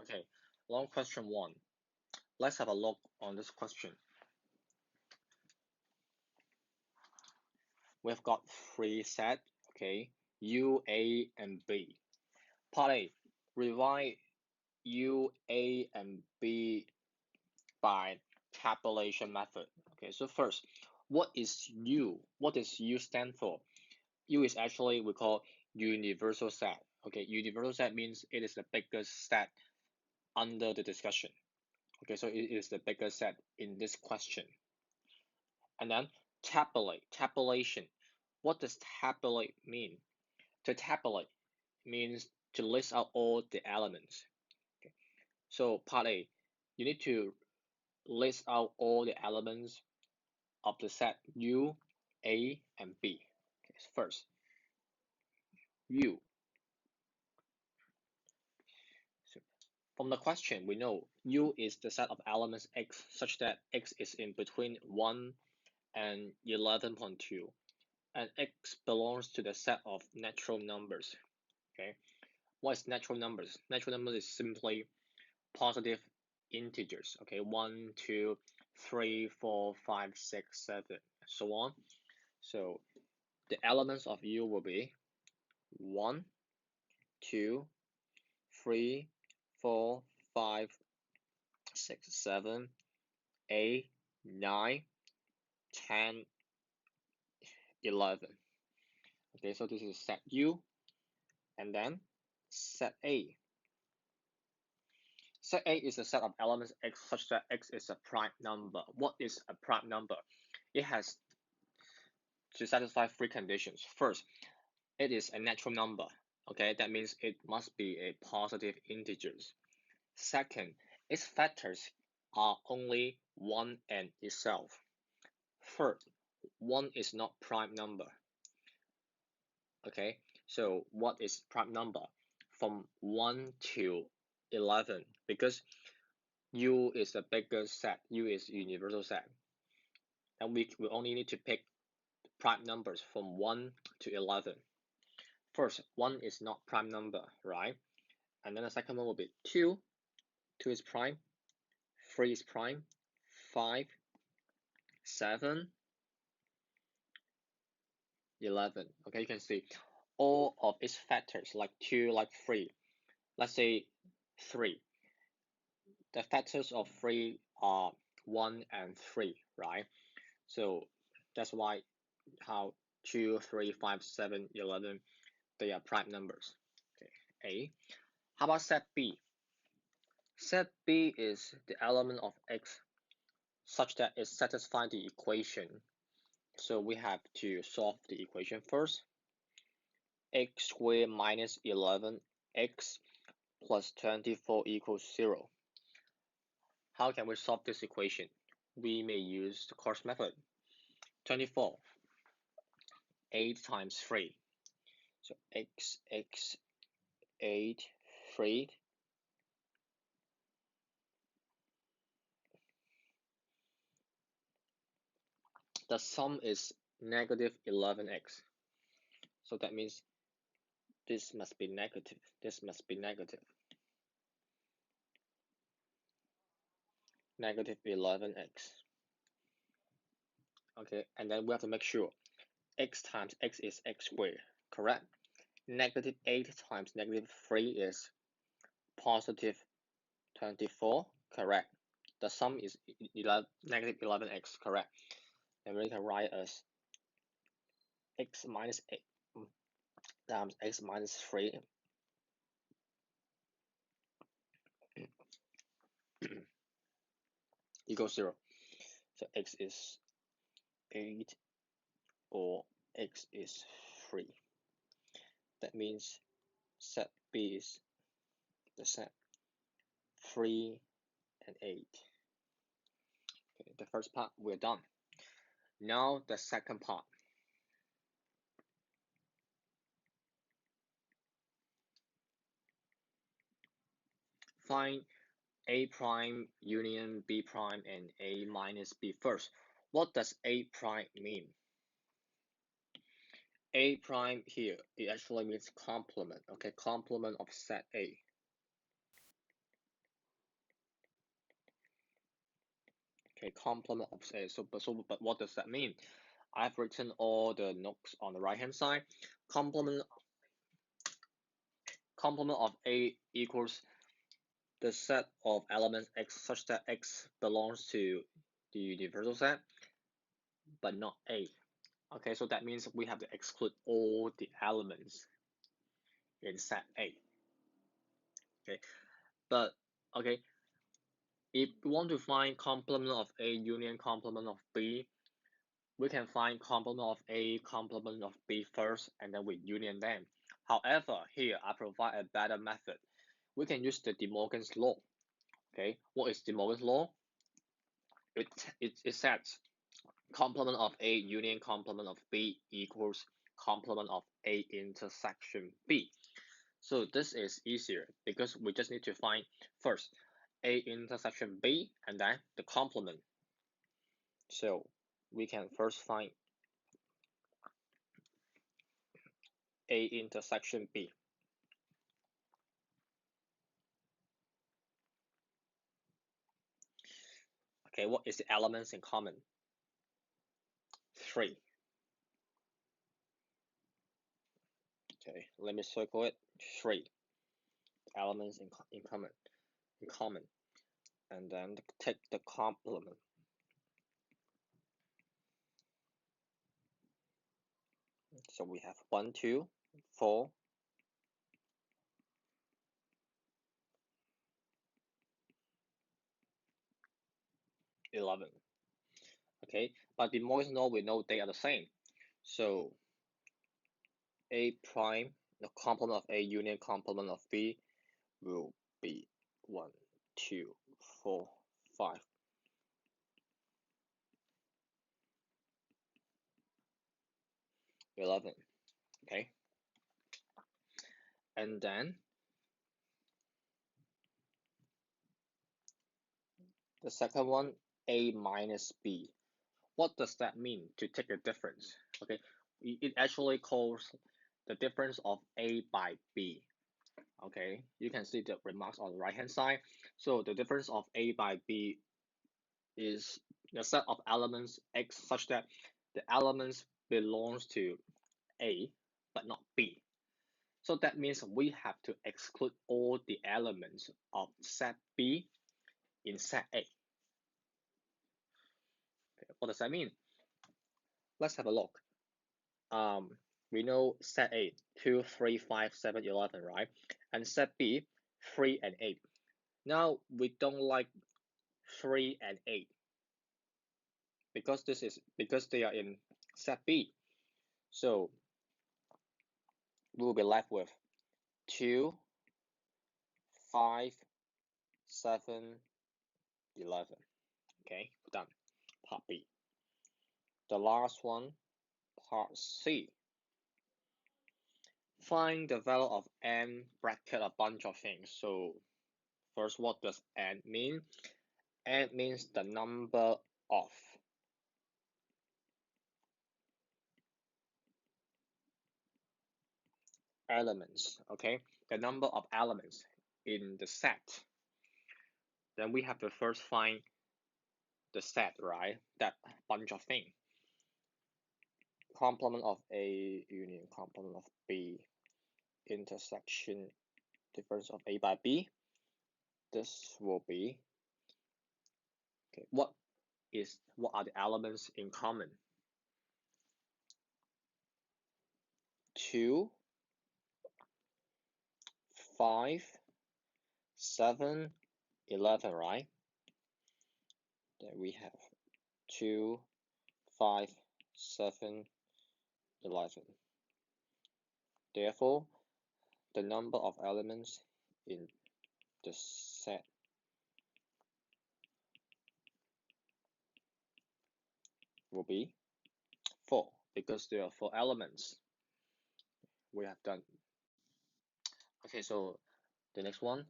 Okay, long question one. Let's have a look on this question. We've got three sets, okay, U, A, and B. Part A, rewrite U, A, and B by tabulation method. Okay, so first, what is U? What does U stand for? U is actually we call universal set. Okay, universal set means it is the biggest set under the discussion. Okay, so it is the biggest set in this question. And then tabulation. What does tabulate mean? To tabulate means to list out all the elements. Okay. So part A, you need to list out all the elements of the set U, A, and B. Okay, so first, U. So from the question, we know U is the set of elements X such that X is in between 1 and 11.2, and X belongs to the set of natural numbers. Okay, what is natural numbers? Natural numbers is simply positive integers. Okay, 1, 2, 3, 4, 5, 6, 7, so on. So the elements of U will be 1, 2, 3, 4, 5, 6, 7, 8, 9, 10, 11. Okay, so this is set U, and then set A. Set A is a set of elements X such that X is a prime number. What is a prime number? It has to satisfy three conditions. First, it is a natural number. Okay, that means it must be a positive integers. Second, its factors are only 1 and itself. Third, 1 is not prime number. Okay, so what is prime number? From 1 to 11, because U is the biggest set, U is universal set, and we only need to pick prime numbers from 1 to 11. First, 1 is not prime number, right? And then the second one will be 2. 2 is prime. 3 is prime. 5, 7, 11. Okay, you can see all of its factors, like 2, like 3. Let's say 3. The factors of 3 are 1 and 3, right? So that's why how 2, 3, 5, 7, 11, they are prime numbers. Okay, A. How about set B? Set B is the element of X such that it satisfies the equation. So we have to solve the equation first. X squared minus 11x plus 24 equals 0. How can we solve this equation? We may use the coarse method. 24, 8 times 3. So x, 8, 3. The sum is negative 11x. So that means this must be negative. This must be negative. Negative 11x. Okay, and then we have to make sure x times x is x squared, correct? Negative 8 times negative 3 is positive 24, correct? The sum is negative 11x, correct? And we can write as x minus 8 times x minus 3 equals 0. So x is 8 or x is 3. That means set B is the set 3 and 8. Okay, the first part we're done. Now the second part. Find A prime union B prime and A minus B first. What does A prime mean? A prime here, it actually means complement, okay, complement of set A. a complement of A. But what does that mean? I've written all the notes on the right hand side. Complement of A equals the set of elements X such that X belongs to the universal set, but not A. Okay, so that means we have to exclude all the elements in set A. Okay, but okay, if we want to find complement of A union complement of B, we can find complement of A complement of B first, and then we union them. However, here I provide a better method. We can use the De Morgan's law. Okay, what is De Morgan's law? It says complement of A union complement of B equals complement of A intersection B. So this is easier because we just need to find first A intersection B and then the complement. So we can first find A intersection B. Okay, what is the elements in common? 3. Okay, let me circle it. 3 elements in common, and then take the complement. So we have 1, 2, 4, 11. Okay, but the Morgan's law we know they are the same. So A prime, the complement of A union complement of B will be 1, 2, 4, 5. $11. Okay, and then the second one, A minus B. What does that mean to take the difference? Okay, it actually calls the difference of A by B. Okay, you can see the remarks on the right hand side. So the difference of A by B is the set of elements X such that the elements belongs to A but not B. So that means we have to exclude all the elements of set B in set A. Okay, what does that mean? Let's have a look. We know set A 2, 3, 5, 7, 11, right? And set B 3 and 8. Now we don't like 3 and 8 because they are in set B. So we will be left with 2, 5, 7, 11. Okay, done. Part B. The last one, part C. Find the value of n bracket a bunch of things. So first, what does n mean? N means the number of elements, okay? The number of elements in the set. Then we have to first find the set, right? That bunch of things. Complement of A union complement of B intersection difference of A by B. This will be, okay, what are the elements in common? 2, 5, 7, 11, right? Then we have 2, 5, 7, 11. Therefore, the number of elements in the set will be 4 because there are 4 elements. We have done. Okay, so the next one,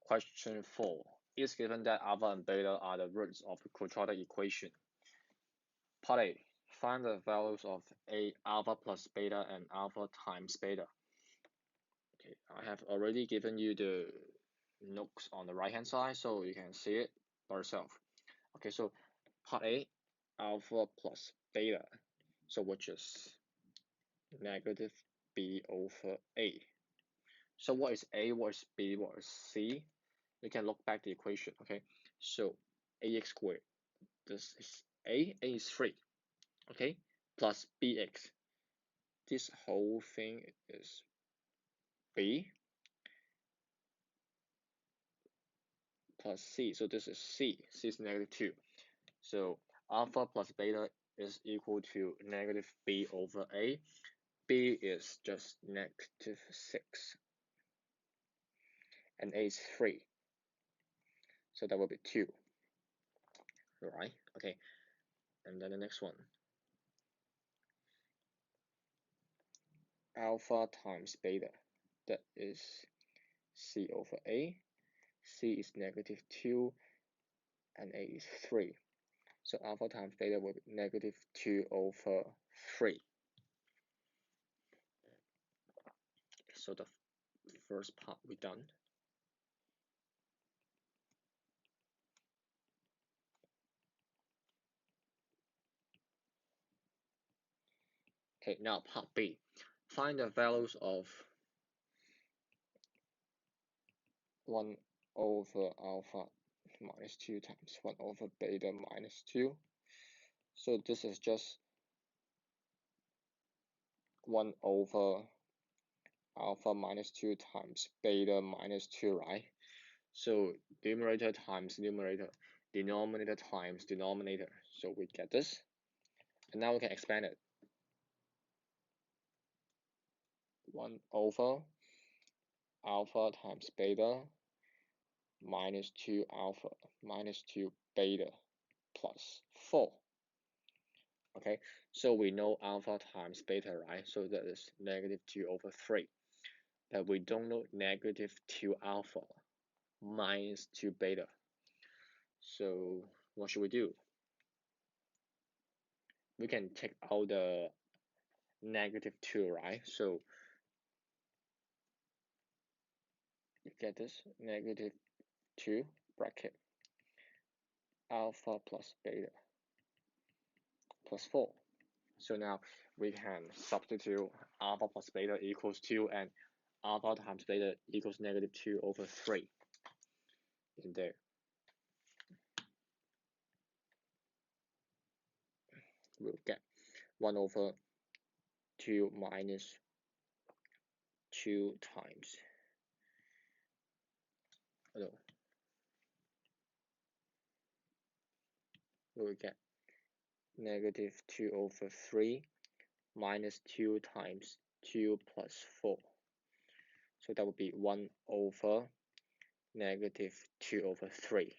question 4. It's given that alpha and beta are the roots of the quadratic equation. Part A, find the values of A alpha plus beta and alpha times beta. Okay, I have already given you the notes on the right hand side, so you can see it by yourself. Okay, so part A, alpha plus beta, so which is negative b over a. So what is a, what is b, what is c? You can look back the equation, okay? So ax squared, this is a is 3, okay? Plus bx, this whole thing is b plus c, so this is c is negative 2. So alpha plus beta is equal to negative b over a. B is just negative 6 and a is 3, so that will be 2, right? Okay, and then the next one, alpha times beta, that is c over a. C is negative 2 and a is 3, so alpha times beta will be negative 2 over 3. So the first part we done. Okay, now part B. Find the values of 1 over alpha minus 2 times 1 over beta minus 2. So this is just 1 over alpha minus 2 times beta minus 2, right? So numerator times numerator, denominator times denominator. So we get this. And now we can expand it. 1 over alpha times beta minus 2 alpha minus 2 beta plus 4. Okay, so we know alpha times beta, right? So that is negative 2 over 3. But we don't know negative 2 alpha minus 2 beta. So what should we do? We can take out the negative 2, right? So you get this negative 2 bracket alpha plus beta plus 4. So now we can substitute alpha plus beta equals 2 and alpha times beta equals negative 2 over 3 in there. We'll get 1 over 2 minus 2 times, no, we'll get negative 2 over 3 minus 2 times 2 plus 4. So that would be 1 over negative 2 over 3.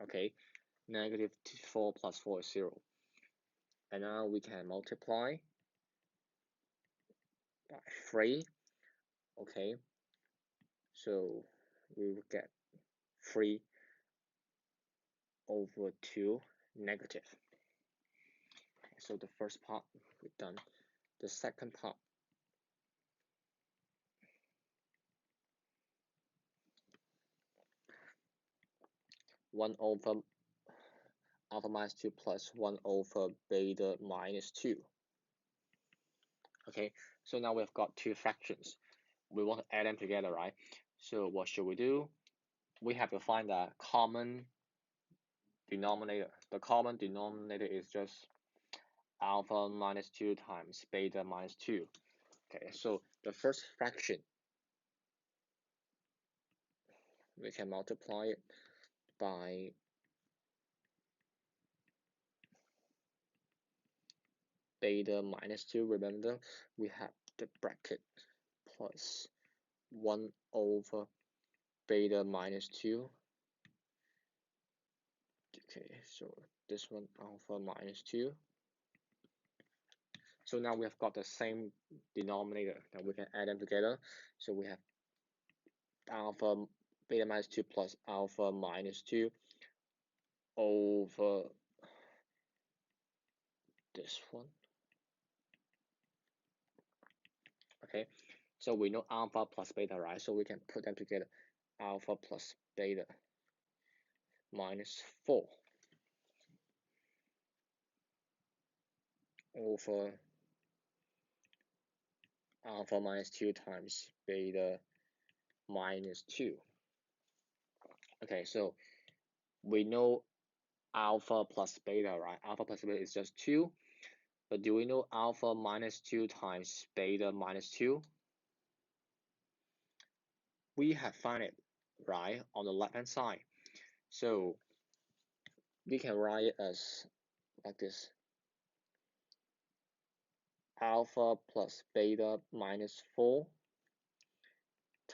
Okay, negative 4 plus 4 is 0. And now we can multiply by 3. Okay, so we will get 3 over 2 negative. So the first part we've done. The second part, 1 over alpha minus 2 plus 1 over beta minus 2. Okay, so now we've got two fractions. We want to add them together, right? So what should we do? We have to find the common denominator. The common denominator is just alpha minus 2 times beta minus 2. Okay, so the first fraction, we can multiply it by beta minus 2. Remember, we have the bracket plus 1 over beta minus 2. Okay, so this one alpha minus 2. So now we have got the same denominator. Now we can add them together. So we have alpha beta minus 2 plus alpha minus 2 over this one. Okay, so we know alpha plus beta, right? So we can put them together. Alpha plus beta minus 4. over alpha minus 2 times beta minus 2. Okay, so we know alpha plus beta, right? Alpha plus beta is just 2. But do we know alpha minus 2 times beta minus 2? We have found it, right, on the left-hand side. So we can write it as like this. Alpha plus beta minus 4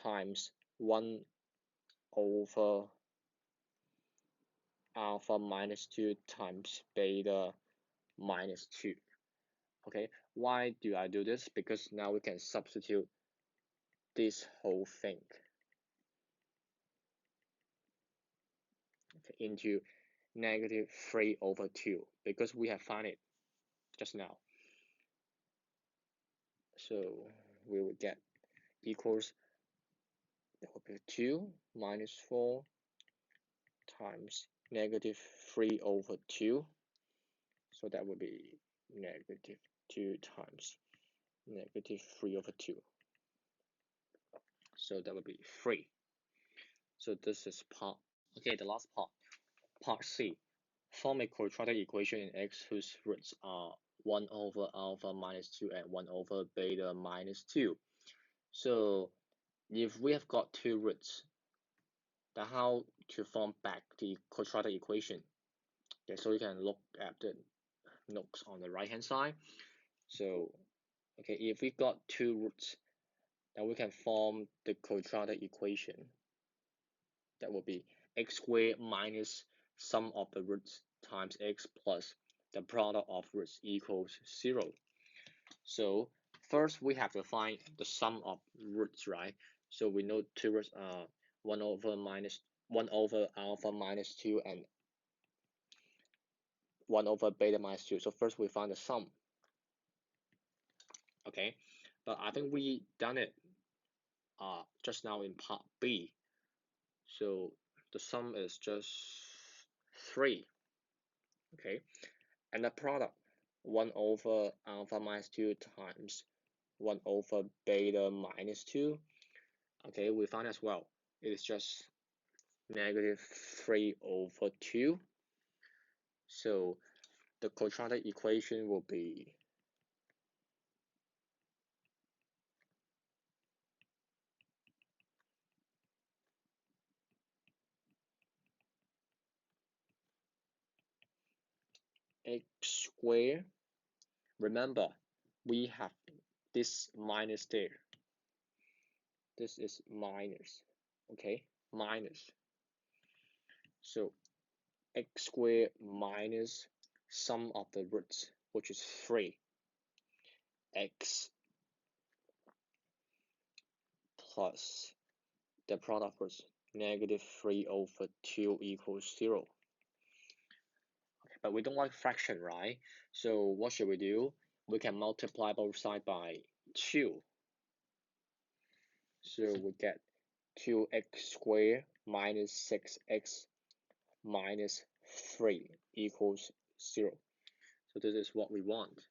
times 1 over alpha minus 2 times beta minus 2. Okay, why do I do this? Because now we can substitute this whole thing into negative 3 over 2 because we have found it just now. So we will get equals, that will be 2 minus 4 times negative 3 over 2. So that would be negative 2 times negative 3 over 2. So that would be 3. So this is part. Okay, the last part. Part C. Form a quadratic equation in X whose roots are 1 over alpha minus 2 and 1 over beta minus 2. So if we have got two roots, then how to form back the quadratic equation? Okay, so you can look at the notes on the right hand side. So okay, if we got two roots, then we can form the quadratic equation. That will be x squared minus sum of the roots times x plus the product of roots equals 0. So first we have to find the sum of roots, right? So we know two roots are 1 over alpha minus 2 and 1 over beta minus 2. So first we find the sum. Okay, but I think we done it just now in part B. So the sum is just 3. Okay, and the product 1 over alpha minus 2 times 1 over beta minus 2. Okay, we found as well. It is just negative 3 over 2. So the quadratic equation will be x squared. Remember, we have this minus there. This is minus, okay, minus. So x squared minus sum of the roots, which is 3, x plus the product of roots, negative 3 over 2 equals 0. Okay, but we don't like fraction, right? So what should we do? We can multiply both sides by 2. So we get 2x squared minus 6x minus 3 equals 0. So this is what we want.